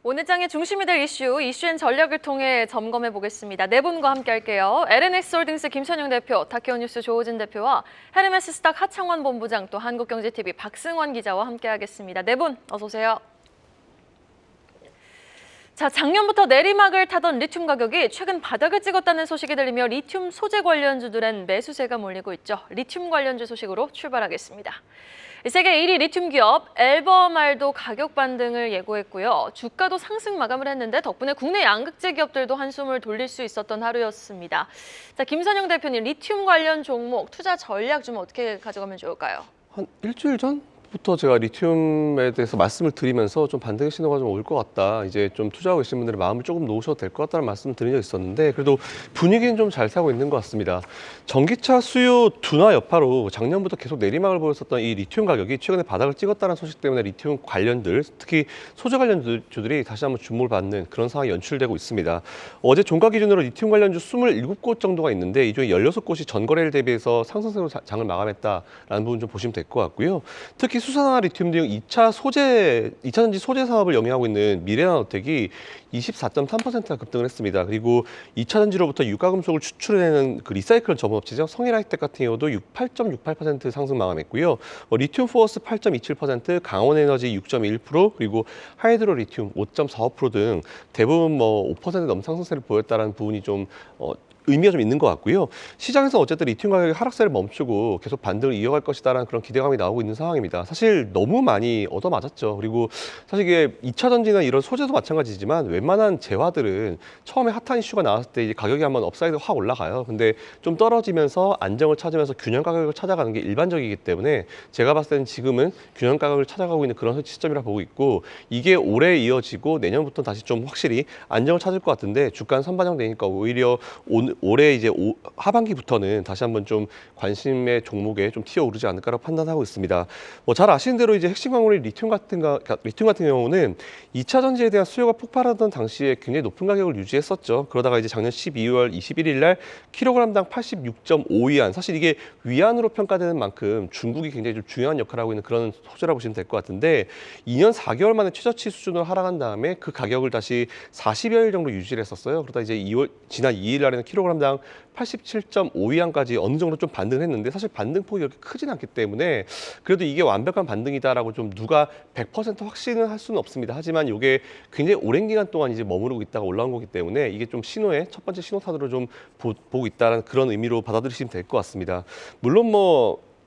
오늘 장의 중심이 될 이슈앤 전략을 통해 점검해 보겠습니다. 네 분과 함께 할게요. LNX홀딩스 김천영 대표, 다케오뉴스 조호진 대표와 헤르메스 스탁 하창원 본부장, 또 한국경제TV 박승원 기자와 함께 하겠습니다. 네 분 어서 오세요. 자, 작년부터 내리막을 타던 리튬 가격이 최근 바닥을 찍었다는 소식이 들리며 리튬 소재 관련주들엔 매수세가 몰리고 있죠. 리튬 관련주 소식으로 출발하겠습니다. 세계 1위 리튬 기업 엘버말도 가격 반등을 예고했고요. 주가도 상승 마감을 했는데 덕분에 국내 양극재 기업들도 한숨을 돌릴 수 있었던 하루였습니다. 자, 김선영 대표님, 리튬 관련 종목 투자 전략 좀 어떻게 가져가면 좋을까요? 한 일주일 전부터 제가 리튬에 대해서 말씀을 드리면서 좀 반등의 신호가 좀 올 것 같다. 이제 좀 투자하고 계신 분들의 마음을 조금 놓으셔도 될 것 같다는 말씀을 드린 적이 있었는데 그래도 분위기는 좀 잘 타고 있는 것 같습니다. 전기차 수요 둔화 여파로 작년부터 계속 내리막을 보였었던 이 리튬 가격이 최근에 바닥을 찍었다는 소식 때문에 리튬 관련들, 특히 소재 관련주들이 다시 한번 주목을 받는 그런 상황이 연출되고 있습니다. 어제 종가 기준으로 리튬 관련주 27곳 정도가 있는데 이 중에 16곳이 전거래일 대비해서 상승세로 장을 마감했다라는 부분 좀 보시면 될 것 같고요. 특히 수산화 리튬 등 2차 전지 소재 사업을 영위하고 있는 미래나노텍이 24.3%가 급등을 했습니다. 그리고 2차 전지로부터 유가금속을 추출해내는 그 리사이클 전문업체죠. 성일하이텍 같은 경우도 8.68% 상승 마감했고요. 리튬 포어스 8.27%, 강원에너지 6.1%, 그리고 하이드로 리튬 5.45% 등 대부분 5% 넘는 상승세를 보였다는 부분이 좀 의미가 좀 있는 것 같고요. 시장에서 어쨌든 리튬 가격이 하락세를 멈추고 계속 반등을 이어갈 것이다라는 그런 기대감이 나오고 있는 상황입니다. 사실 너무 많이 얻어맞았죠. 그리고 사실 이게 2차 전지나 이런 소재도 마찬가지지만 웬만한 재화들은 처음에 핫한 이슈가 나왔을 때 이제 가격이 한번 업사이드 확 올라가요. 근데 좀 떨어지면서 안정을 찾으면서 균형 가격을 찾아가는 게 일반적이기 때문에 제가 봤을 때는 지금은 균형 가격을 찾아가고 있는 그런 시점이라 보고 있고 이게 올해 이어지고 내년부터 다시 좀 확실히 안정을 찾을 것 같은데 주가는 선반영되니까 오히려 올해 이제 하반기부터는 다시 한번 좀 관심의 종목에 좀 튀어오르지 않을까라고 판단하고 있습니다. 잘 아시는 대로 이제 핵심 광물인 리튬 같은 경우는 2차 전지에 대한 수요가 폭발하던 당시에 굉장히 높은 가격을 유지했었죠. 그러다가 이제 작년 12월 21일 날 킬로그램당 86.5위안, 사실 이게 위안으로 평가되는 만큼 중국이 굉장히 좀 중요한 역할을 하고 있는 그런 소재라고 보시면 될 것 같은데 2년 4개월 만에 최저치 수준으로 하락한 다음에 그 가격을 다시 40여일 정도 유지를 했었어요. 그러다 이제 지난 2일 날에는 킬로그램당 87.5위안까지 어느 정도 좀 반등을 했는데 사실 반등폭이 그렇게 크진 않기 때문에 그래도 이게 완벽한 반등이다라고 좀 누가 100% 확신을 할 수는 없습니다. 하지만 이게 굉장히 오랜 기간 동안 이제 머무르고 있다가 올라온 거기 때문에 이게 좀 신호의 첫 번째 신호탄으로 좀 보고 있다는 그런 의미로 받아들이시면 될 것 같습니다. 물론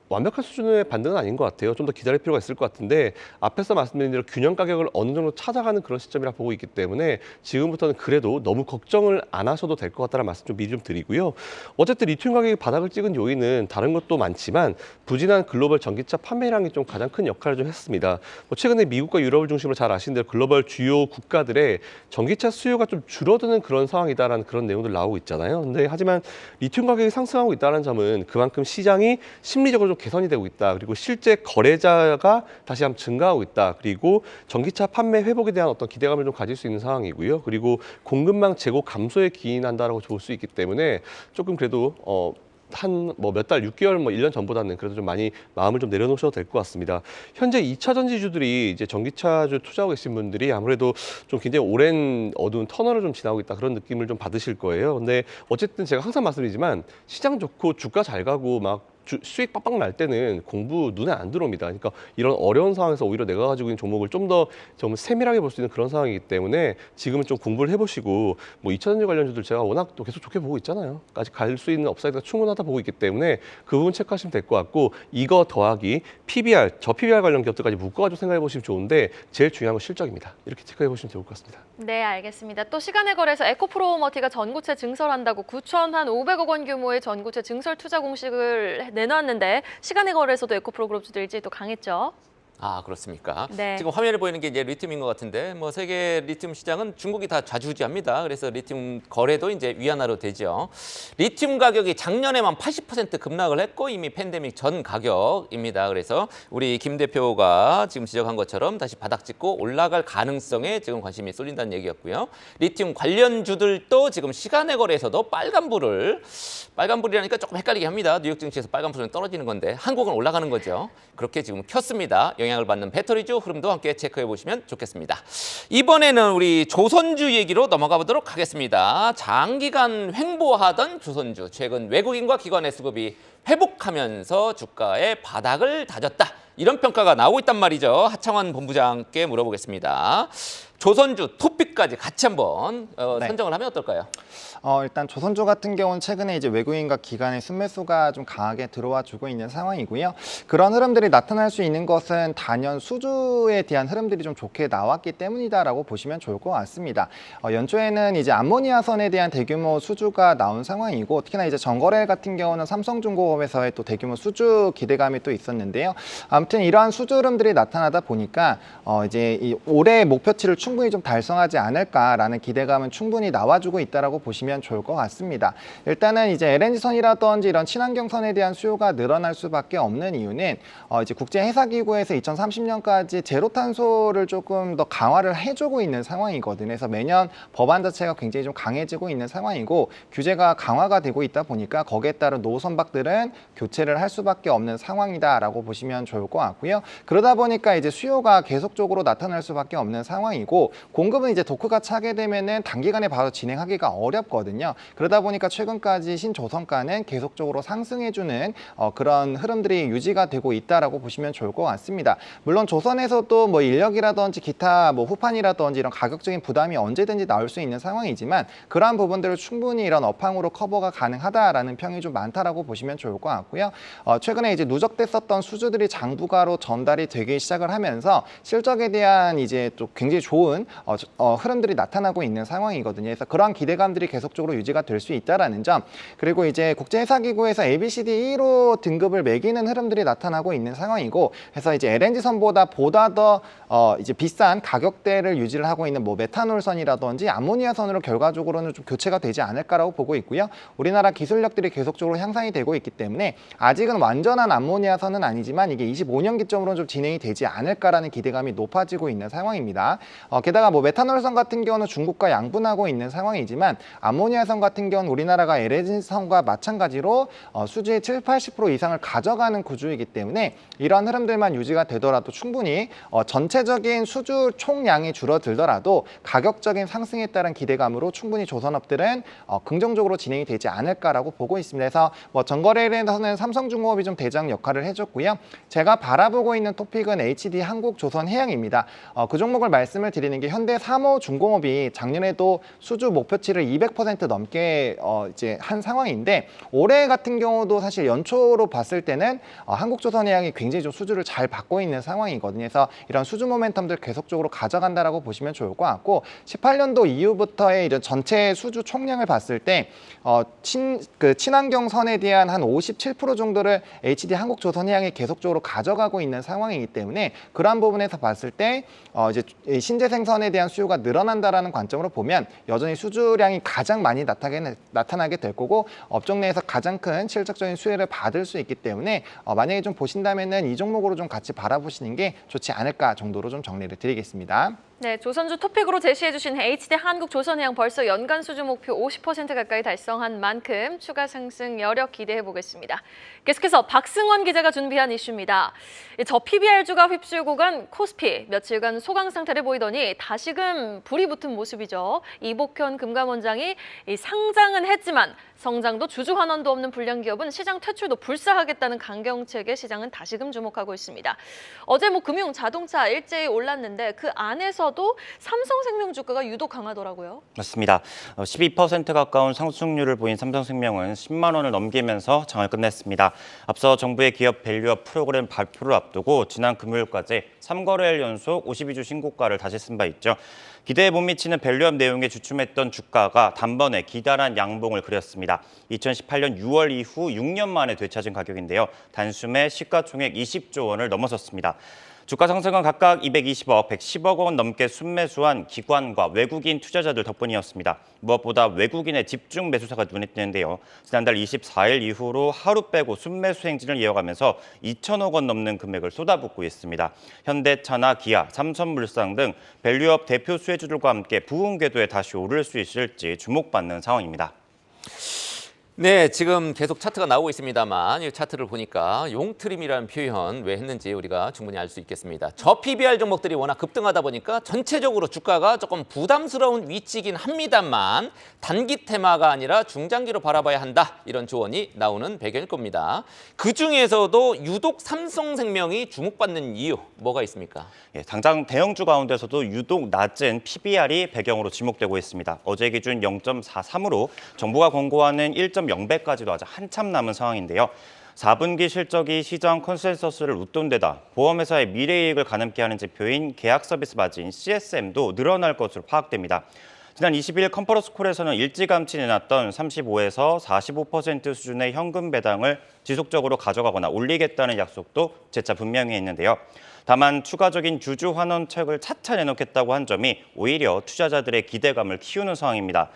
완벽한 수준의 반등은 아닌 것 같아요. 좀 더 기다릴 필요가 있을 것 같은데 앞에서 말씀드린 대로 균형 가격을 어느 정도 찾아가는 그런 시점이라 보고 있기 때문에 지금부터는 그래도 너무 걱정을 안 하셔도 될 것 같다는 말씀 좀 미리 좀 드리고요. 어쨌든 리튬 가격이 바닥을 찍은 요인은 다른 것도 많지만 부진한 글로벌 전기차 판매량이 좀 가장 큰 역할을 좀 했습니다. 최근에 미국과 유럽을 중심으로 잘 아시는 대로 글로벌 주요 국가들의 전기차 수요가 좀 줄어드는 그런 상황이다라는 그런 내용들 나오고 있잖아요. 근데 하지만 리튬 가격이 상승하고 있다는 점은 그만큼 시장이 심리적으로 좀 개선이 되고 있다. 그리고 실제 거래자가 다시 한번 증가하고 있다. 그리고 전기차 판매 회복에 대한 어떤 기대감을 좀 가질 수 있는 상황이고요. 그리고 공급망 재고 감소에 기인한다라고 볼 수 있기 때문에 조금 그래도 한 몇 달, 6개월, 1년 전보다는 그래도 좀 많이 마음을 좀 내려놓으셔도 될 것 같습니다. 현재 2차 전지주들이 이제 전기차주 투자하고 계신 분들이 아무래도 좀 굉장히 오랜 어두운 터널을 좀 지나고 있다 그런 느낌을 좀 받으실 거예요. 근데 어쨌든 제가 항상 말씀드리지만 시장 좋고 주가 잘 가고 수익 빡빡 날 때는 공부 눈에 안 들어옵니다. 그러니까 이런 어려운 상황에서 오히려 내가 가지고 있는 종목을 좀 세밀하게 볼 수 있는 그런 상황이기 때문에 지금은 좀 공부를 해보시고 2차 전지 관련주들 제가 워낙 또 계속 좋게 보고 있잖아요. 아직 갈 수 있는 업사이드가 충분하다 보고 있기 때문에 그 부분 체크하시면 될 것 같고 이거 더하기 PBR, 저 PBR 관련 기업들까지 묶어가지고 생각해 보시면 좋은데 제일 중요한 건 실적입니다. 이렇게 체크해 보시면 좋을 것 같습니다. 네, 알겠습니다. 또 시간의 거래에서 에코프로머티가 전구체 증설한다고 9,500억 원 규모의 전구체 증설 투자 공식을 내놨는데 시간의 거래에서도 에코프로 그룹주들 일제히 또 강했죠. 아, 그렇습니까? 네. 지금 화면에 보이는 게 이제 리튬인 것 같은데 세계 리튬 시장은 중국이 다 좌지우지합니다. 그래서 리튬 거래도 이제 위안화로 되죠. 리튬 가격이 작년에만 80% 급락을 했고 이미 팬데믹 전 가격입니다. 그래서 우리 김 대표가 지금 지적한 것처럼 다시 바닥 찍고 올라갈 가능성에 지금 관심이 쏠린다는 얘기였고요. 리튬 관련주들도 지금 시간의 거래에서도 빨간불이라니까 조금 헷갈리게 합니다. 뉴욕 증시에서 빨간불은 떨어지는 건데 한국은 올라가는 거죠. 그렇게 지금 켰습니다. 영향을 받는 배터리주 흐름도 함께 체크해 보시면 좋겠습니다. 이번에는 우리 조선주 얘기로 넘어가 보도록 하겠습니다. 장기간 횡보하던 조선주, 최근 외국인과 기관의 수급이 회복하면서 주가의 바닥을 다졌다. 이런 평가가 나오고 있단 말이죠. 하창원 본부장께 물어보겠습니다. 조선주, 토픽까지 같이 한번 선정을 하면 어떨까요? 일단 조선주 같은 경우는 최근에 이제 외국인과 기관의 순매수가 좀 강하게 들어와 주고 있는 상황이고요. 그런 흐름들이 나타날 수 있는 것은 단연 수주에 대한 흐름들이 좀 좋게 나왔기 때문이다라고 보시면 좋을 것 같습니다. 연초에는 이제 암모니아선에 대한 대규모 수주가 나온 상황이고, 특히나 이제 정거래 같은 경우는 삼성중공업에서의 또 대규모 수주 기대감이 또 있었는데요. 아무튼 이러한 수주 흐름들이 나타나다 보니까 이제 이 올해 목표치를 충분히 좀 달성하지 않을까라는 기대감은 충분히 나와주고 있다라고 보시면 좋을 것 같습니다. 일단은 이제 LNG선이라든지 이런 친환경선에 대한 수요가 늘어날 수밖에 없는 이유는 이제 국제해사기구에서 2030년까지 제로 탄소를 조금 더 강화를 해주고 있는 상황이거든요. 그래서 매년 법안 자체가 굉장히 좀 강해지고 있는 상황이고, 규제가 강화가 되고 있다 보니까 거기에 따른 노후 선박들은 교체를 할 수밖에 없는 상황이다라고 보시면 좋을 것 같고요. 그러다 보니까 이제 수요가 계속적으로 나타날 수밖에 없는 상황이고, 공급은 이제 도크가 차게 되면은 단기간에 바로 진행하기가 어렵거든요. 그러다 보니까 최근까지 신조선가는 계속적으로 상승해주는 그런 흐름들이 유지가 되고 있다라고 보시면 좋을 것 같습니다. 물론 조선에서도 뭐 인력이라든지 기타 뭐 후판이라든지 이런 가격적인 부담이 언제든지 나올 수 있는 상황이지만, 그러한 부분들을 충분히 이런 업황으로 커버가 가능하다라는 평이 좀 많다라고 보시면 좋을 것 같고요. 최근에 이제 누적됐었던 수주들이 장부가로 전달이 되기 시작을 하면서 실적에 대한 이제 또 굉장히 좋은 흐름들이 나타나고 있는 상황이거든요. 그래서 그러한 기대감들이 계속적으로 유지가 될 수 있다라는 점, 그리고 이제 국제해사기구에서 ABCD 1호 등급을 매기는 흐름들이 나타나고 있는 상황이고, 그래서 이제 LNG선보다 더 이제 비싼 가격대를 유지를 하고 있는 뭐 메탄올선이라든지 암모니아선으로 결과적으로는 좀 교체가 되지 않을까라고 보고 있고요. 우리나라 기술력들이 계속적으로 향상이 되고 있기 때문에 아직은 완전한 암모니아선은 아니지만 이게 25년 기점으로는 좀 진행이 되지 않을까라는 기대감이 높아지고 있는 상황입니다. 게다가 뭐 메탄올선 같은 경우는 중국과 양분하고 있는 상황이지만, 암모니아선 같은 경우는 우리나라가 LNG선과 마찬가지로 수주의 70-80% 이상을 가져가는 구조이기 때문에 이러한 흐름들만 유지가 되더라도 충분히 전체적인 수주 총량이 줄어들더라도 가격적인 상승에 따른 기대감으로 충분히 조선업들은 긍정적으로 진행이 되지 않을까라고 보고 있습니다. 그래서 뭐 정거래에서는 삼성중공업이 좀 대장 역할을 해줬고요. 제가 바라보고 있는 토픽은 HD 한국조선해양입니다. 그 종목을 말씀을 드리는 게, 현대 3호 중공업이 작년에도 수주 목표치를 200% 넘게 이제 한 상황인데, 올해 같은 경우도 사실 연초로 봤을 때는 한국조선해양이 굉장히 좀 수주를 잘 받고 있는 상황이거든요. 그래서 이런 수주 모멘텀들 계속적으로 가져간다라고 보시면 좋을 것 같고, 18년도 이후부터의 이런 전체 수주 총량을 봤을 때 친환경선에 대한 한 57% 정도를 HD 한국조선해양이 계속적으로 가져가고 있는 상황이기 때문에, 그러한 부분에서 봤을 때 이제 신재생선에 대한 수요가 늘어난다라는 관점으로 보면 여전히 수주량이 가장 많이 나타나게 될 거고, 업종 내에서 가장 큰 실적적인 수혜를 받을 수 있기 때문에 만약에 좀 보신다면은 이 종목으로 좀 같이 바라보시는 게 좋지 않을까 정도로 좀 정리를 드리겠습니다. 네, 조선주 토픽으로 제시해주신 HD 한국조선해양 벌써 연간 수주 목표 50% 가까이 달성한 만큼 추가 상승 여력 기대해보겠습니다. 계속해서 박승원 기자가 준비한 이슈입니다. 저 PBR주가 휩쓸고 간 코스피, 며칠간 소강 상태를 보이더니 다시금 불이 붙은 모습이죠. 이복현 금감원장이 상장은 했지만 성장도 주주 환원도 없는 불량 기업은 시장 퇴출도 불사하겠다는 강경책에 시장은 다시금 주목하고 있습니다. 어제 뭐 금융, 자동차 일제히 올랐는데 그 안에서도 삼성생명 주가가 유독 강하더라고요. 맞습니다. 12% 가까운 상승률을 보인 삼성생명은 10만 원을 넘기면서 장을 끝냈습니다. 앞서 정부의 기업 밸류업 프로그램 발표를 앞두고 지난 금요일까지 3거래일 연속 52주 신고가를 다시 쓴 바 있죠. 기대에 못 미치는 밸류업 내용에 주춤했던 주가가 단번에 기다란 양봉을 그렸습니다. 2018년 6월 이후 6년 만에 되찾은 가격인데요. 단숨에 시가총액 20조 원을 넘어섰습니다. 주가 상승은 각각 220억, 110억 원 넘게 순매수한 기관과 외국인 투자자들 덕분이었습니다. 무엇보다 외국인의 집중 매수사가 눈에 띄는데요. 지난달 24일 이후로 하루 빼고 순매수 행진을 이어가면서 2천억 원 넘는 금액을 쏟아붓고 있습니다. 현대차나 기아, 삼성물산 등 밸류업 대표 수혜주들과 함께 부흥 궤도에 다시 오를 수 있을지 주목받는 상황입니다. 네, 지금 계속 차트가 나오고 있습니다만 이 차트를 보니까 용트림이라는 표현 왜 했는지 우리가 충분히 알 수 있겠습니다. 저PBR 종목들이 워낙 급등하다 보니까 전체적으로 주가가 조금 부담스러운 위치이긴 합니다만 단기 테마가 아니라 중장기로 바라봐야 한다. 이런 조언이 나오는 배경일 겁니다. 그중에서도 유독 삼성생명이 주목받는 이유 뭐가 있습니까? 예, 당장 대형주 가운데서도 유독 낮은 PBR이 배경으로 지목되고 있습니다. 어제 기준 0.43으로 정부가 권고하는 1.0배까지도 아직 한참 남은 상황인데요. 4분기 실적이 시장 컨센서스를 웃돈 데다 보험회사의 미래이익을 가늠케 하는 지표인 계약 서비스 마진 CSM도 늘어날 것으로 파악됩니다. 지난 20일 컨퍼런스 콜에서는 일찌감치 내놨던 35에서 45% 수준의 현금 배당을 지속적으로 가져가거나 올리겠다는 약속도 재차 분명히 했는데요. 다만 추가적인 주주 환원책을 차차 내놓겠다고 한 점이 오히려 투자자들의 기대감을 키우는 상황입니다.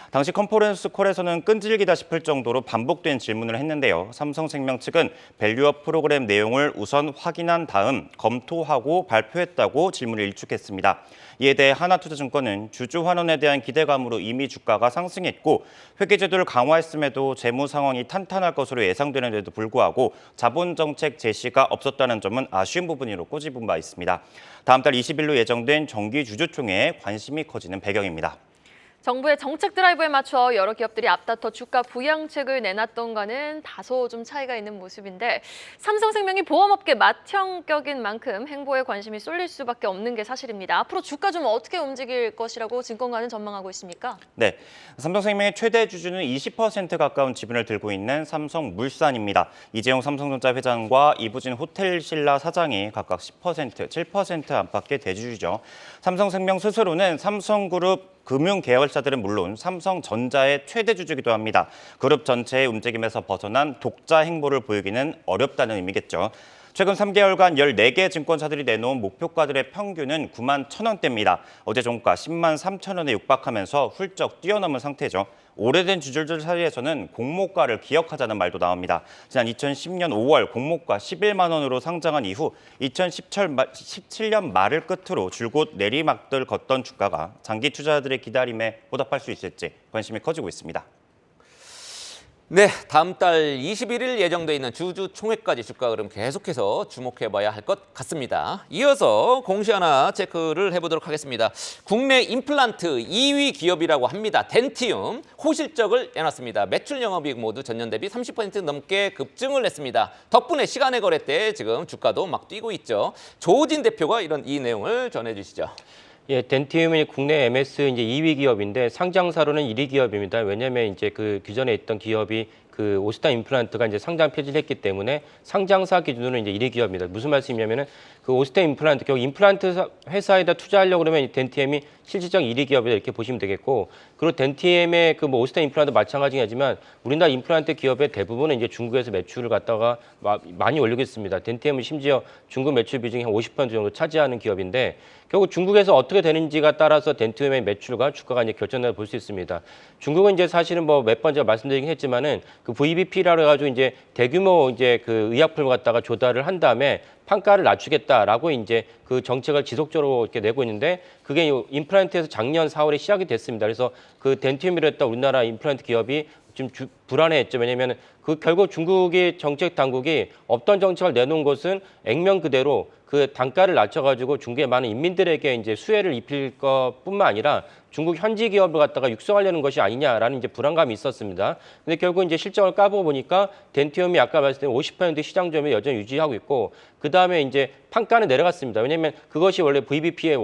당시 컨퍼런스 콜에서는 끈질기다 싶을 정도로 반복된 질문을 했는데요. 삼성생명 측은 밸류업 프로그램 내용을 우선 확인한 다음 검토하고 발표했다고 질문을 일축했습니다. 이에 대해 하나투자증권은 주주 환원에 대한 기대감으로 이미 주가가 상승했고 회계제도를 강화했음에도 재무 상황이 탄탄할 것으로 예상되는데도 불구하고 자본정책 제시가 없었다는 점은 아쉬운 부분으로 꼬집은 바 있습니다. 다음 달 20일로 예정된 정기주주총회에 관심이 커지는 배경입니다. 정부의 정책 드라이브에 맞춰 여러 기업들이 앞다퉈 주가 부양책을 내놨던가는 다소 좀 차이가 있는 모습인데 삼성생명이 보험업계 맏형격인 만큼 행보에 관심이 쏠릴 수밖에 없는 게 사실입니다. 앞으로 주가 좀 어떻게 움직일 것이라고 증권가는 전망하고 있습니까? 네, 삼성생명의 최대 주주는 20% 가까운 지분을 들고 있는 삼성물산입니다. 이재용 삼성전자 회장과 이부진 호텔신라 사장이 각각 10%, 7% 안팎의 대주주죠. 삼성생명 스스로는 삼성그룹 금융 계열사들은 물론 삼성전자의 최대 주주이기도 합니다. 그룹 전체의 움직임에서 벗어난 독자 행보를 보이기는 어렵다는 의미겠죠. 최근 3개월간 14개 증권사들이 내놓은 목표가들의 평균은 9만 1,000원대입니다. 어제 종가 10만 3천 원에 육박하면서 훌쩍 뛰어넘은 상태죠. 오래된 주주들 사이에서는 공모가를 기억하자는 말도 나옵니다. 지난 2010년 5월 공모가 11만 원으로 상장한 이후 2017년 말을 끝으로 줄곧 내리막들 걷던 주가가 장기 투자자들의 기다림에 보답할 수 있을지 관심이 커지고 있습니다. 네, 다음 달 21일 예정돼 있는 주주총회까지 주가 흐름 계속해서 주목해봐야 할 것 같습니다. 이어서 공시 하나 체크를 해보도록 하겠습니다. 국내 임플란트 2위 기업이라고 합니다. 덴티움 호실적을 내놨습니다. 매출 영업이익 모두 전년 대비 30% 넘게 급증을 했습니다. 덕분에 시간의 거래 때 지금 주가도 막 뛰고 있죠. 조진 대표가 이 내용을 전해주시죠. 예, 덴티움이 국내 MS 이제 2위 기업인데 상장사로는 1위 기업입니다. 왜냐하면 이제 그 기존에 있던 기업이 그 오스타 임플란트가 이제 상장 폐지했기 때문에 상장사 기준으로 이제 1위 기업입니다. 무슨 말씀이냐면은 그 오스타 임플란트 결국 임플란트 회사에다 투자하려고 그러면 이 덴티엠이 실질적 1위 기업이다 이렇게 보시면 되겠고, 그리고 덴티엠의 그 뭐 오스타 임플란트 마찬가지겠지만 우리나라 임플란트 기업의 대부분은 이제 중국에서 매출을 갖다가 많이 올리고 있습니다. 덴티엠은 심지어 중국 매출 비중이 한 50% 정도 차지하는 기업인데 결국 중국에서 어떻게 되는지가 따라서 덴티엠의 매출과 주가가 이제 결정된다고 볼 수 있습니다. 중국은 이제 사실은 뭐 몇 번 제가 말씀드리긴 했지만은 그 VBP라고 해가지고 이제 대규모 이제 그 의약품을 갖다가 조달을 한 다음에 판가를 낮추겠다라고 이제 그 정책을 지속적으로 이렇게 내고 있는데 그게 임플란트에서 작년 4월에 시작이 됐습니다. 그래서 그 덴티움이라 했던 우리나라 임플란트 기업이 지금 불안해했죠. 왜냐하면 그 결국 중국의 정책 당국이 없던 정책을 내놓은 것은 액면 그대로 그 단가를 낮춰가지고 중국의 많은 인민들에게 이제 수혜를 입힐 것뿐만 아니라 중국 현지 기업을 갖다가 육성하려는 것이 아니냐라는 이제 불안감이 있었습니다. 근데 결국 이제 실적을 까보고 보니까 덴티움이 아까 말씀드린 50% 시장 점유율 여전히 유지하고 있고 그 다음에 이제 판가는 내려갔습니다. 왜냐하면 그것이 원래 VBP의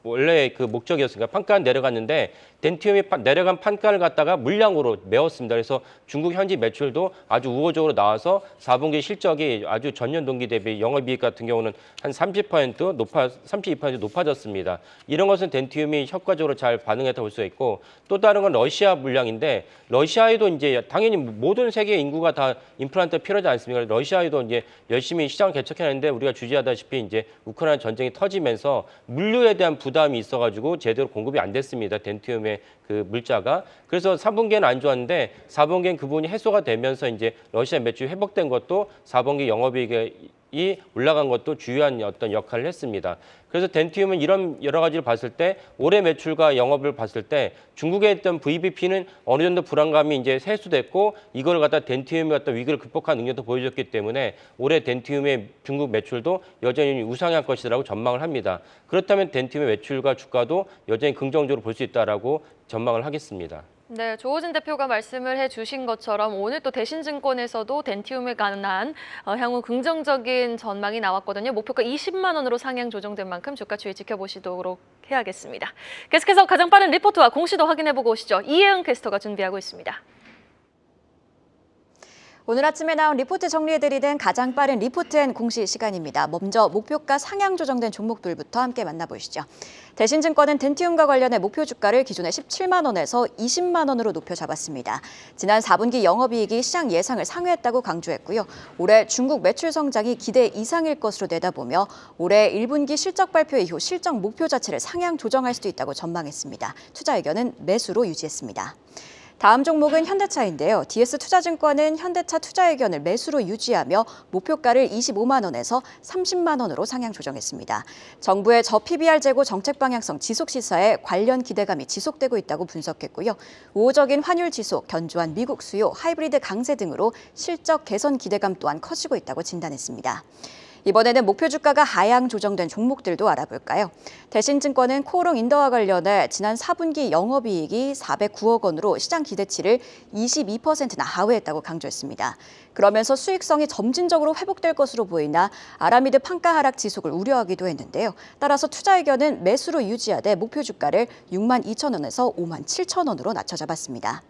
원래 그 목적이었으니까 판가는 내려갔는데 덴티움이 내려간 판가를 갖다가 물량으로 메웠습니다. 그래서 중국 현지 매출도 아주 우호적으로 나와서 4분기 실적이 아주 전년 동기 대비 영업이익 같은 경우는 한 32% 높아졌습니다. 이런 것은 덴티움이 효과적으로 잘 반응했다고 볼 수 있고, 또 다른 건 러시아 물량인데 러시아에도 이제 당연히 모든 세계 인구가 다 임플란트가 필요하지 않습니까? 러시아에도 이제 열심히 시장을 개척해냈는데 우리가 주지하다시피 이제 우크라이나 전쟁이 터지면서 물류에 대한 부담이 있어가지고 제대로 공급이 안 됐습니다. 덴티움의 그 물자가. 그래서 3분기에는 안 좋았는데 4분기엔 그 부분이 해소가 되면서 이제 러시아 매출이 회복된 것도 4분기 영업이익에 올라간 것도 주요한 어떤 역할을 했습니다. 그래서 덴티움은 이런 여러 가지를 봤을 때 올해 매출과 영업을 봤을 때 중국에 있던 VBP는 어느 정도 불안감이 이제 해소됐고 이걸 갖다 덴티움의 어떤 위기를 극복한 능력도 보여줬기 때문에 올해 덴티움의 중국 매출도 여전히 우상향할 것이라고 전망을 합니다. 그렇다면 덴티움의 매출과 주가도 여전히 긍정적으로 볼 수 있다라고 전망을 하겠습니다. 네, 조호진 대표가 말씀을 해주신 것처럼 오늘 또 대신증권에서도 덴티움에 관한 향후 긍정적인 전망이 나왔거든요. 목표가 20만 원으로 상향 조정된 만큼 주가 추이 지켜보시도록 해야겠습니다. 계속해서 가장 빠른 리포트와 공시도 확인해보고 오시죠. 이혜은 캐스터가 준비하고 있습니다. 오늘 아침에 나온 리포트 정리해드리는 가장 빠른 리포트 앤 공시 시간입니다. 먼저 목표가 상향 조정된 종목들부터 함께 만나보시죠. 대신증권은 덴티움과 관련해 목표 주가를 기존의 17만 원에서 20만 원으로 높여 잡았습니다. 지난 4분기 영업이익이 시장 예상을 상회했다고 강조했고요. 올해 중국 매출 성장이 기대 이상일 것으로 내다보며 올해 1분기 실적 발표 이후 실적 목표 자체를 상향 조정할 수도 있다고 전망했습니다. 투자 의견은 매수로 유지했습니다. 다음 종목은 현대차인데요. DS투자증권은 현대차 투자 의견을 매수로 유지하며 목표가를 25만 원에서 30만 원으로 상향 조정했습니다. 정부의 저PBR 제고 정책 방향성 지속 시사에 관련 기대감이 지속되고 있다고 분석했고요. 우호적인 환율 지속, 견조한 미국 수요, 하이브리드 강세 등으로 실적 개선 기대감 또한 커지고 있다고 진단했습니다. 이번에는 목표 주가가 하향 조정된 종목들도 알아볼까요? 대신증권은 코오롱 인더와 관련해 지난 4분기 영업이익이 409억 원으로 시장 기대치를 22%나 하회했다고 강조했습니다. 그러면서 수익성이 점진적으로 회복될 것으로 보이나 아라미드 판가 하락 지속을 우려하기도 했는데요. 따라서 투자 의견은 매수로 유지하되 목표 주가를 6만 2천 원에서 5만 7천 원으로 낮춰 잡았습니다.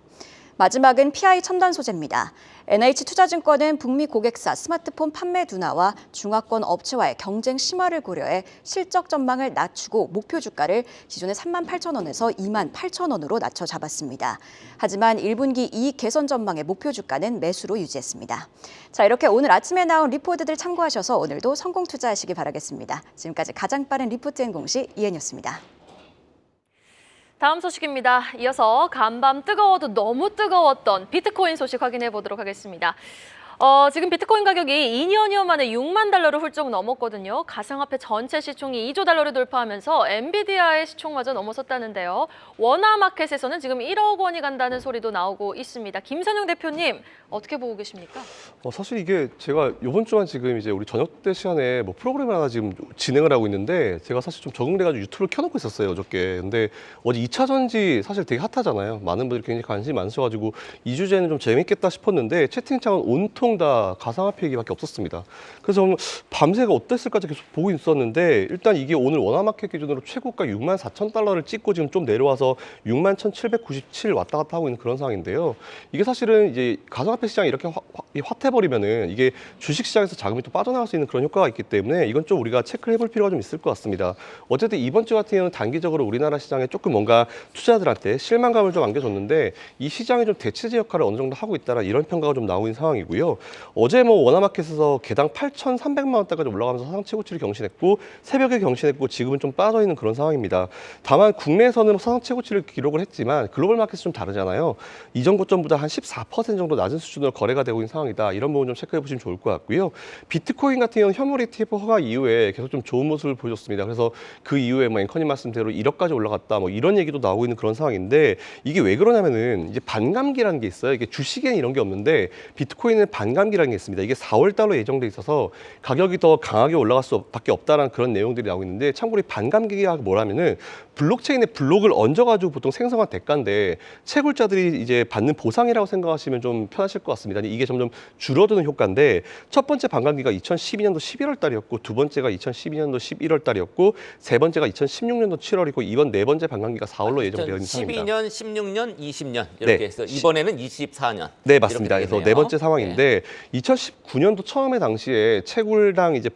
마지막은 PI 첨단 소재입니다. NH투자증권은 북미 고객사 스마트폰 판매 둔화와 중화권 업체와의 경쟁 심화를 고려해 실적 전망을 낮추고 목표 주가를 기존의 3만 8천 원에서 2만 8천 원으로 낮춰 잡았습니다. 하지만 1분기 이익 개선 전망의 목표 주가는 매수로 유지했습니다. 자, 이렇게 오늘 아침에 나온 리포트들 참고하셔서 오늘도 성공 투자하시기 바라겠습니다. 지금까지 가장 빠른 리포트 앤 공시 이혜니였습니다. 다음 소식입니다. 이어서 간밤 뜨거워도 너무 뜨거웠던 비트코인 소식 확인해 보도록 하겠습니다. 지금 비트코인 가격이 2년여 만에 6만 달러를 훌쩍 넘었거든요. 가상화폐 전체 시총이 2조 달러를 돌파하면서 엔비디아의 시총마저 넘어섰다는데요. 워나마켓에서는 지금 1억 원이 간다는 소리도 나오고 있습니다. 김선영 대표님, 어떻게 보고 계십니까? 사실 이게 제가 이번 주만 지금 이제 우리 저녁 때 시간에 뭐 프로그램을 하나 지금 진행을 하고 있는데 제가 사실 좀 적응돼가지고 유튜브를 켜놓고 있었어요, 어저께. 근데 어제 2차 전지 사실 되게 핫하잖아요. 많은 분들이 굉장히 관심이 많으셔가지고 이 주제는 좀 재밌겠다 싶었는데 채팅창은 온통 다 가상화폐 얘기밖에 없었습니다. 그래서 밤새가 어땠을까 계속 보고 있었는데 일단 이게 오늘 워나마켓 기준으로 최고가 6만 4천 달러를 찍고 지금 좀 내려와서 6만 1,797 왔다 갔다 하고 있는 그런 상황인데요. 이게 사실은 이제 가상화폐 시장이 이렇게 핫해버리면은 이게 주식 시장에서 자금이 또 빠져나갈 수 있는 그런 효과가 있기 때문에 이건 좀 우리가 체크를 해볼 필요가 좀 있을 것 같습니다. 어쨌든 이번 주 같은 경우는 단기적으로 우리나라 시장에 조금 뭔가 투자자들한테 실망감을 좀 안겨줬는데 이 시장이 좀 대체제 역할을 어느 정도 하고 있다는 이런 평가가 좀 나오는 상황이고요. 어제 뭐 워나마켓에서 개당 8,300만 원대까지 올라가면서 사상 최고치를 경신했고 새벽에 경신했고 지금은 좀 빠져 있는 그런 상황입니다. 다만 국내에서는 사상 최고치를 기록을 했지만 글로벌 마켓은 좀 다르잖아요. 이전 고점보다 한 14% 정도 낮은 수준으로 거래가 되고 있는 상황이다. 이런 부분 좀 체크해 보시면 좋을 것 같고요. 비트코인 같은 경우는 현물 ETF 허가 이후에 계속 좀 좋은 모습을 보여줬습니다. 그래서 그 이후에 뭐 앵커님 말씀대로 1억까지 올라갔다 뭐 이런 얘기도 나오고 있는 그런 상황인데 이게 왜 그러냐면은 이제 반감기라는 게 있어요. 이게 주식에는 이런 게 없는데 비트코인은 반감기라는 게 있습니다. 이게 4월 달로 예정돼 있어서 가격이 더 강하게 올라갈 수밖에 없다라는 그런 내용들이 나오고 있는데 참고로 이 반감기가 뭐라면은 블록체인에 블록을 얹어가지고 보통 생성한 대가인데 채굴자들이 이제 받는 보상이라고 생각하시면 좀 편하실 것 같습니다. 이게 점점 줄어드는 효과인데 첫 번째 반감기가 2012년도 11월 달이었고 두 번째가 2012년도 11월 달이었고 세 번째가 2016년도 7월이고 이번 네 번째 반감기가 4월로 예정되어 있는 상황입니다. 12년, 16년, 20년 이렇게 네. 해서 이번에는 24년. 네, 맞습니다. 이렇게 그래서 되겠네요. 네 번째 상황인데 2019년도 처음에 당시에 채굴당 이제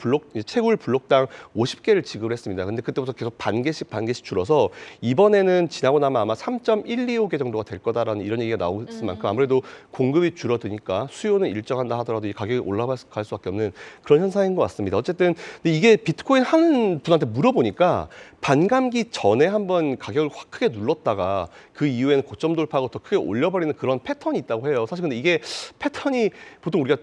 채굴 블록당 50개를 지급을 했습니다. 근데 그때부터 계속 반 개씩 줄어서 이번에는 지나고 나면 아마 3.125개 정도가 될 거다라는 이런 얘기가 나오고 있을 만큼 아무래도 공급이 줄어드니까 수요는 일정한다 하더라도 이 가격이 올라갈 수밖에 없는 그런 현상인 것 같습니다. 어쨌든 근데 이게 비트코인 하는 분한테 물어보니까 반감기 전에 한번 가격을 확 크게 눌렀다가 그 이후에는 고점 돌파하고 더 크게 올려버리는 그런 패턴이 있다고 해요. 사실 근데 이게 패턴이 보통 우리가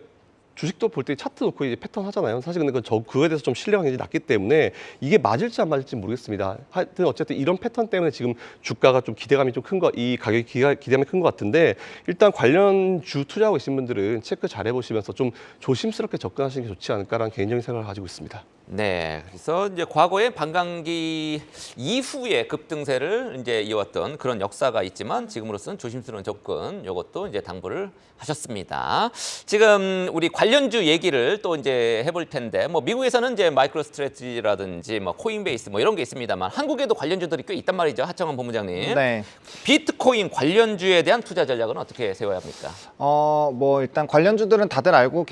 주식도 볼 때 차트 놓고 이제 패턴 하잖아요. 사실 근데 그거에 대해서 좀 신뢰가 굉장히 낮기 때문에 이게 맞을지 안 맞을지 모르겠습니다. 하여튼 어쨌든 이런 패턴 때문에 지금 주가가 좀 기대감이 좀 큰 이 가격이 기대감이 큰 것 같은데 일단 관련주 투자하고 계신 분들은 체크 잘 해보시면서 좀 조심스럽게 접근하시는 게 좋지 않을까라는 개인적인 생각을 가지고 있습니다. 네, 그래서 이제 과거에 반감기 이후에 급등세를 이제 이어왔던 그런 역사가 있지만 지금으로서는 조심스러운 접근, 이것도 이제 당부를 하셨습니다. 지금 우리 관련주 얘기를 또 이제 해볼 텐데, 뭐 미국에서는 이제 마이크로 스트래티지라든지 뭐 코인베이스 뭐 이런 게 있습니다만 한국에도 관련주들이 꽤 있단 말이죠, 하청원 본부장님. 네. 비트코인 관련주에 대한 투자 전략은 어떻게 세워야 합니까? 뭐 일단 관련주들은 다들 알고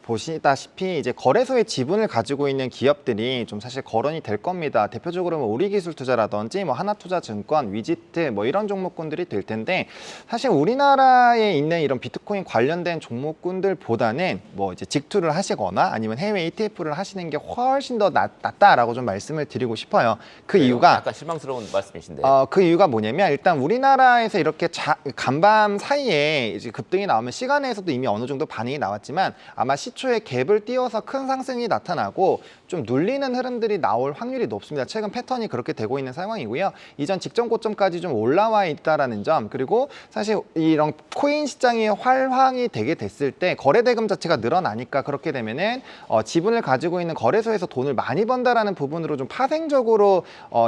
보시다시피 이제 거래소의 지분을 가지고 있는 기업들이 좀 사실 거론이 될 겁니다. 대표적으로 뭐 우리기술투자라든지 뭐 하나투자증권, 위지트 뭐 이런 종목군들이 될 텐데 사실 우리나라에 있는 이런 비트코인 관련된 종목군들보다는 뭐 이제 직투를 하시거나 아니면 해외 ETF를 하시는 게 훨씬 더 낫다라고 좀 말씀을 드리고 싶어요. 그 이유가 약간 실망스러운 말씀이신데. 그 이유가 뭐냐면 일단 우리나라에서 이렇게 간밤 사이에 이제 급등이 나오면 시간에서도 이미 어느 정도 반응이 나왔지만 아마 시초에 갭을 띄워서 큰 상승이 나타나고 좀 눌리는 흐름들이 나올 확률이 높습니다. 최근 패턴이 그렇게 되고 있는 상황이고요. 이전 직전 고점까지 좀 올라와 있다라는 점, 그리고 사실 이런 코인 시장이 활황이 되게 됐을 때 거래 대금 자체가 늘어나니까 그렇게 되면은 지분을 가지고 있는 거래소에서 돈을 많이 번다라는 부분으로 좀 파생적으로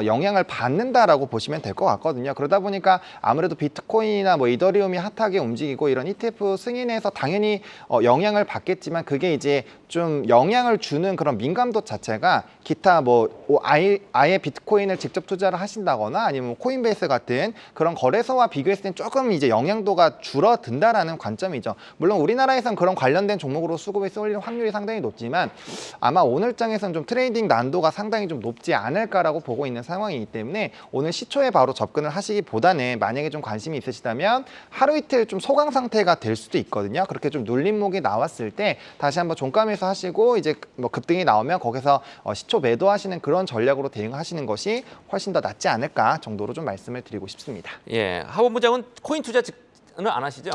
영향을 받는다라고 보시면 될 것 같거든요. 그러다 보니까 아무래도 비트코인이나 뭐 이더리움이 핫하게 움직이고 이런 ETF 승인에서 당연히 영향을 받겠지만 그게 이제 좀 영향을 주는 그런 민감도 자체가 기타 뭐 아예 비트코인을 직접 투자를 하신다거나 아니면 코인베이스 같은 그런 거래소와 비교했을 땐 조금 이제 영향도가 줄어든다라는 관점이죠. 물론 우리나라에선 그런 관련된 종목으로 수급에 쏠릴 확률이 상당히 높지만 아마 오늘장에서는 좀 트레이딩 난도가 상당히 좀 높지 않을까라고 보고 있는 상황이기 때문에 오늘 시초에 바로 접근을 하시기보다는 만약에 좀 관심이 있으시다면 하루 이틀 좀 소강 상태가 될 수도 있거든요. 그렇게 좀 눌림목이 나왔을 때 다시 한번 종가매수 하시고 이제 뭐 급등이 나오면 거기서 시초 매도하시는 그런 전략으로 대응하시는 것이 훨씬 더 낫지 않을까 정도로 좀 말씀을 드리고 싶습니다. 예, 하 본부장은 코인 투자 는 안 하시죠?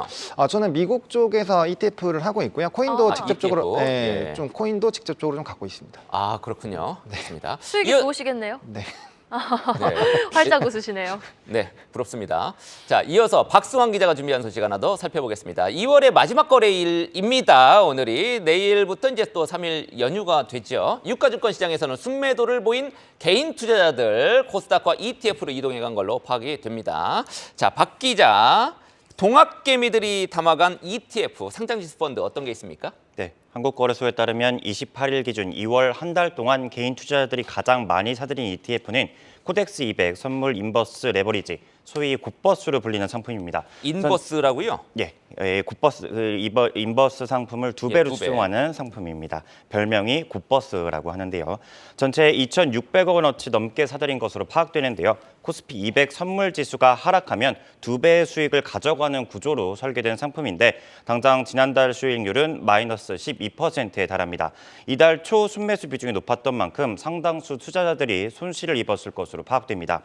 저는 미국 쪽에서 ETF를 하고 있고요. 코인도 직접적으로 ETF. 예. 좀 코인도 직접적으로 좀 갖고 있습니다. 아, 그렇군요. 좋습니다. 수익이 좋으시겠네요. 네. 네. 활짝 웃으시네요. 네, 부럽습니다. 자, 이어서 박수환 기자가 준비한 소식 하나 더 살펴보겠습니다. 2월의 마지막 거래일입니다. 오늘이 내일부터 이제 또 3일 연휴가 되죠. 유가증권 시장에서는 순매도를 보인 개인 투자자들 코스닥과 ETF로 이동해간 걸로 파악이 됩니다. 자, 박 기자, 동학개미들이 담아간 ETF 상장지수 펀드 어떤 게 있습니까? 네, 한국거래소에 따르면 28일 기준 2월 한 달 동안 개인 투자자들이 가장 많이 사들인 ETF는 코덱스 200 선물 인버스 레버리지, 소위 굿버스로 불리는 상품입니다. 인버스라고요? 굿버스, 인버스 상품을 2배로 2배. 수송하는 상품입니다. 별명이 굿버스라고 하는데요. 전체 2,600억 원어치 넘게 사들인 것으로 파악되는데요. 코스피 200 선물 지수가 하락하면 2배의 수익을 가져가는 구조로 설계된 상품인데 당장 지난달 수익률은 마이너스 12%에 달합니다. 이달 초 순매수 비중이 높았던 만큼 상당수 투자자들이 손실을 입었을 것으로 파악됩니다.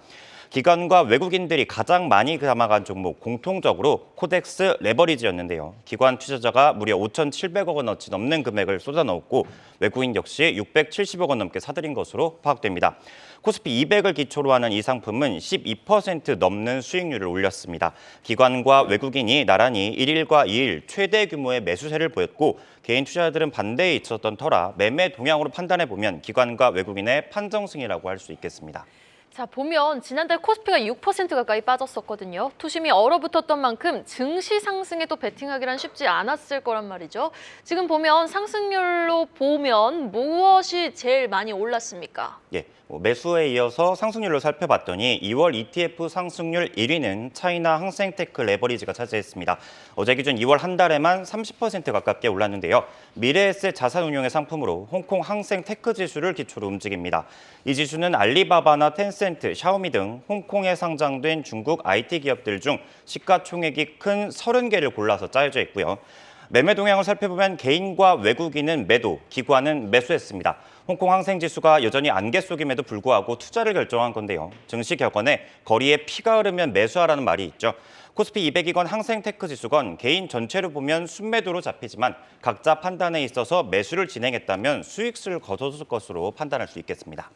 기관과 외국인들이 가장 많이 담아간 종목 공통적으로 코덱스 레버리지였는데요. 기관 투자자가 무려 5,700억 원어치 넘는 금액을 쏟아넣었고 외국인 역시 670억 원 넘게 사들인 것으로 파악됩니다. 코스피 200을 기초로 하는 이 상품은 12% 넘는 수익률을 올렸습니다. 기관과 외국인이 나란히 1일과 2일 최대 규모의 매수세를 보였고 개인 투자자들은 반대에 있었던 터라 매매 동향으로 판단해보면 기관과 외국인의 판정승이라고 할 수 있겠습니다. 자, 보면 지난달 코스피가 6% 가까이 빠졌었거든요. 투심이 얼어붙었던 만큼 증시 상승에 또 베팅하기란 쉽지 않았을 거란 말이죠. 지금 보면 상승률로 보면 무엇이 제일 많이 올랐습니까? 예, 매수에 이어서 상승률을 살펴봤더니 2월 ETF 상승률 1위는 차이나 항생테크 레버리지가 차지했습니다. 어제 기준 2월 한 달에만 30% 가깝게 올랐는데요. 미래에셋 자산운용의 상품으로 홍콩 항생테크 지수를 기초로 움직입니다. 이 지수는 알리바바나 텐센트, 샤오미 등 홍콩에 상장된 중국 IT 기업들 중 시가총액이 큰 30개를 골라서 짜여져 있고요. 매매 동향을 살펴보면 개인과 외국인은 매도, 기관은 매수했습니다. 홍콩 항생지수가 여전히 안개 속임에도 불구하고 투자를 결정한 건데요. 증시 격언에 거리에 피가 흐르면 매수하라는 말이 있죠. 코스피 200이건 항생테크지수건 개인 전체로 보면 순매도로 잡히지만 각자 판단에 있어서 매수를 진행했다면 수익을 거뒀을 것으로 판단할 수 있겠습니다.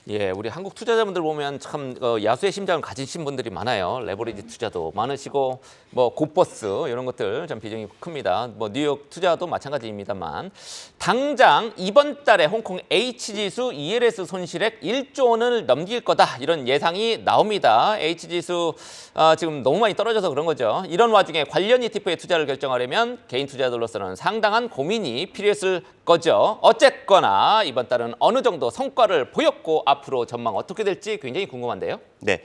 예, 우리 한국 투자자분들 보면 참 야수의 심장을 가지신 분들이 많아요. 레버리지 투자도 많으시고 뭐 곧버스 이런 것들 좀 비중이 큽니다. 뭐 뉴욕 투자도 마찬가지입니다만 당장 이번 달에 홍콩 H지수 ELS 손실액 1조 원을 넘길 거다 이런 예상이 나옵니다. H지수 지금 너무 많이 떨어져서 그런 거죠. 이런 와중에 관련 ETF에 투자를 결정하려면 개인 투자자들로서는 상당한 고민이 필요했을 거죠. 어쨌거나 이번 달은 어느 정도 성과를 보였고 앞으로 전망 어떻게 될지 굉장히 궁금한데요. 네,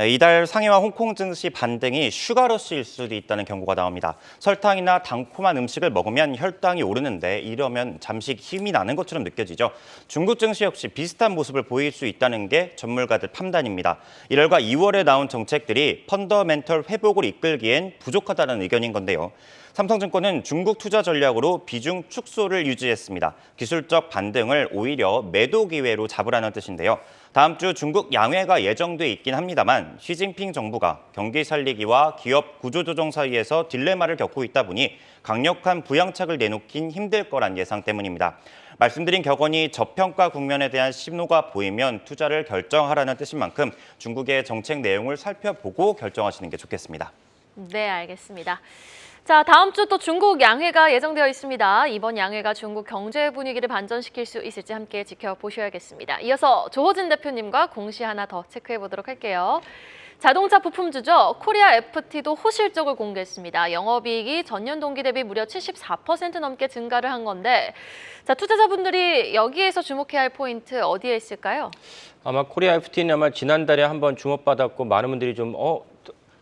이달 상해와 홍콩 증시 반등이 슈가러시일 수도 있다는 경고가 나옵니다. 설탕이나 달콤한 음식을 먹으면 혈당이 오르는데 이러면 잠시 힘이 나는 것처럼 느껴지죠. 중국 증시 역시 비슷한 모습을 보일 수 있다는 게 전문가들 판단입니다. 1월과 2월에 나온 정책들이 펀더멘털 회복을 이끌기엔 부족하다는 의견인 건데요. 삼성증권은 중국 투자 전략으로 비중 축소를 유지했습니다. 기술적 반등을 오히려 매도 기회로 잡으라는 뜻인데요. 다음 주 중국 양회가 예정돼 있긴 합니다만 시진핑 정부가 경기 살리기와 기업 구조조정 사이에서 딜레마를 겪고 있다 보니 강력한 부양책을 내놓긴 힘들 거란 예상 때문입니다. 말씀드린 격언이 저평가 국면에 대한 신호가 보이면 투자를 결정하라는 뜻인 만큼 중국의 정책 내용을 살펴보고 결정하시는 게 좋겠습니다. 네, 알겠습니다. 자, 다음 주 또 중국 양회가 예정되어 있습니다. 이번 양회가 중국 경제 분위기를 반전시킬 수 있을지 함께 지켜보셔야겠습니다. 이어서 조호진 대표님과 공시 하나 더 체크해 보도록 할게요. 자동차 부품주죠. 코리아 FT도 호실적을 공개했습니다. 영업이익이 전년 동기 대비 무려 74% 넘게 증가를 한 건데 자, 투자자분들이 여기에서 주목해야 할 포인트 어디에 있을까요? 아마 코리아 FT는 아마 지난달에 한번 주목받았고 많은 분들이 좀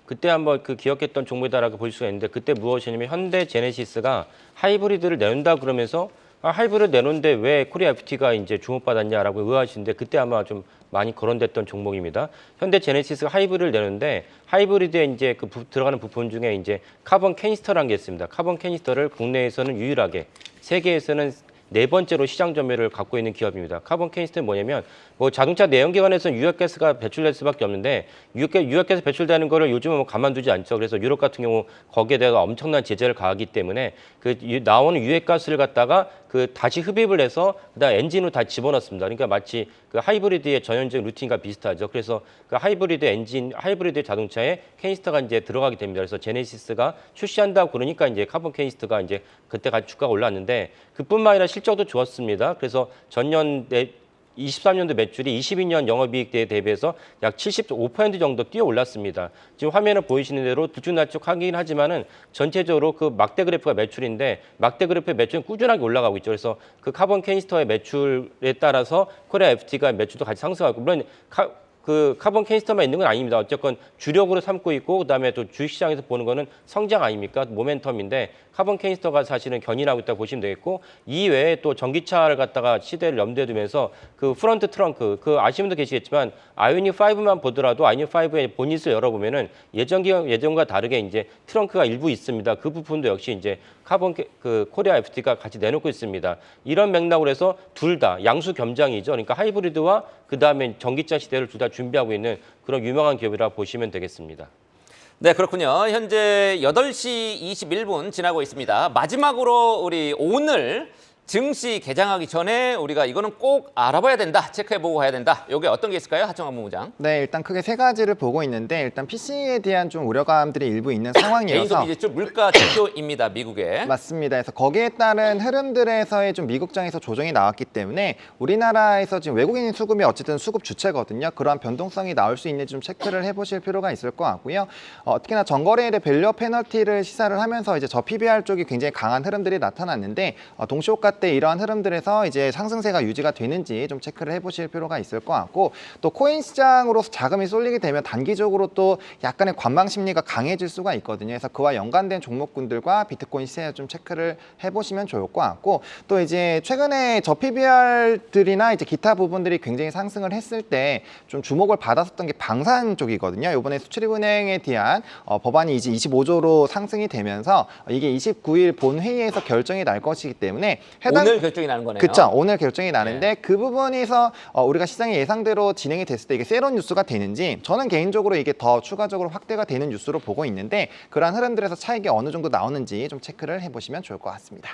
그때 한번 그 기억했던 종목이다라고 볼 수가 있는데 그때 무엇이냐면 현대 제네시스가 하이브리드를 내놓는다 그러면서 하이브리드 내놓는데 왜 코리아 FT가 이제 주목받았냐라고 의아하시는데 그때 아마 좀 많이 거론됐던 종목입니다. 현대 제네시스가 하이브리드를 내놓는데 하이브리드에 이제 그 들어가는 부품 중에 이제 카본 캐니스터라는 게 있습니다. 카본 캐니스터를 국내에서는 유일하게 세계에서는 네 번째로 시장 점유율을 갖고 있는 기업입니다. 카본 캐니스터는 뭐냐면 뭐 자동차 내연기관에서는 유압가스가 배출될 수밖에 없는데 유압가스 배출되는 거를 요즘은 뭐 가만두지 않죠. 그래서 유럽 같은 경우 거기에 대해서 엄청난 제재를 가하기 때문에 그 나오는 유해가스를 갖다가 그 다시 흡입을 해서 그다음 엔진으로 다 집어넣습니다. 그러니까 마치 그 하이브리드의 전형적인 루틴과 비슷하죠. 그래서 그 하이브리드 엔진, 하이브리드 자동차에 캐니스터가 이제 들어가게 됩니다. 그래서 제네시스가 출시한다고 그러니까 이제 카본 캐니스터가 이제 그때까지 주가가 올랐는데 그뿐만 아니라 실적도 좋았습니다. 그래서 전년 23년도 매출이 22년 영업이익대에 대비해서 약 75% 정도 뛰어 올랐습니다. 지금 화면에 보이시는 대로 들쭉날쭉하긴 하지만은 전체적으로 그 막대 그래프가 매출인데 막대 그래프의 매출은 꾸준하게 올라가고 있죠. 그래서 그 카본 캐니스터의 매출에 따라서 코리아 FT가 매출도 같이 상승하고 물론 그 카본 캐니스터만 있는 건 아닙니다. 어쨌건 주력으로 삼고 있고 그다음에 또 주식시장에서 보는 거는 성장 아닙니까? 모멘텀인데 카본 캐니스터가 사실은 견인하고 있다고 보시면 되겠고 이외에 또 전기차를 갖다가 시대를 염두에 두면서 그 프런트 트렁크 그 아시는 분도 계시겠지만 아이오닉 5만 보더라도 아이오닉 5의 보닛을 열어보면은 예전과 다르게 이제 트렁크가 일부 있습니다. 그 부분도 역시 이제 그 코리아 FT가 같이 내놓고 있습니다. 이런 맥락으로 해서 둘 다 양수 겸장이죠. 그러니까 하이브리드와 그 다음에 전기차 시대를 둘 다 준비하고 있는 그런 유명한 기업이라고 보시면 되겠습니다. 네, 그렇군요. 현재 8시 21분 지나고 있습니다. 마지막으로 우리 오늘 증시 개장하기 전에 우리가 이거는 꼭 알아봐야 된다, 체크해보고 가야 된다. 이게 어떤 게 있을까요? 하청환 본부장. 네, 일단 크게 세 가지를 보고 있는데 일단 PC에 대한 좀 우려감들이 일부 있는 개인 상황이어서 소비 지출 물가 지표입니다, 미국에. 맞습니다. 그래서 거기에 따른 흐름들에서의 좀 미국장에서 조정이 나왔기 때문에 우리나라에서 지금 외국인 수급이 어쨌든 수급 주체거든요. 그러한 변동성이 나올 수 있는지 좀 체크를 해보실 필요가 있을 것 같고요. 특히나 전거래일에 밸류업 페널티를 시사를 하면서 이제 저 PBR 쪽이 굉장히 강한 흐름들이 나타났는데 동시효과 때 이러한 흐름들에서 이제 상승세가 유지가 되는지 좀 체크를 해보실 필요가 있을 것 같고, 또 코인 시장으로서 자금이 쏠리게 되면 단기적으로 또 약간의 관망 심리가 강해질 수가 있거든요. 그래서 그와 연관된 종목군들과 비트코인 시세를 좀 체크를 해보시면 좋을 것 같고, 또 이제 최근에 PBR들이나 이제 기타 부분들이 굉장히 상승을 했을 때 좀 주목을 받았었던 게 방산 쪽이거든요. 이번에 수출입은행에 대한 법안이 이제 25조로 상승이 되면서 이게 29일 본회의에서 결정이 날 것이기 때문에 오늘 결정이 나는 거네요. 그렇죠. 오늘 결정이 나는데 그 부분에서 우리가 시장의 예상대로 진행이 됐을 때 이게 세론 뉴스가 되는지, 저는 개인적으로 이게 더 추가적으로 확대가 되는 뉴스로 보고 있는데, 그러한 흐름들에서 차익이 어느 정도 나오는지 좀 체크를 해보시면 좋을 것 같습니다.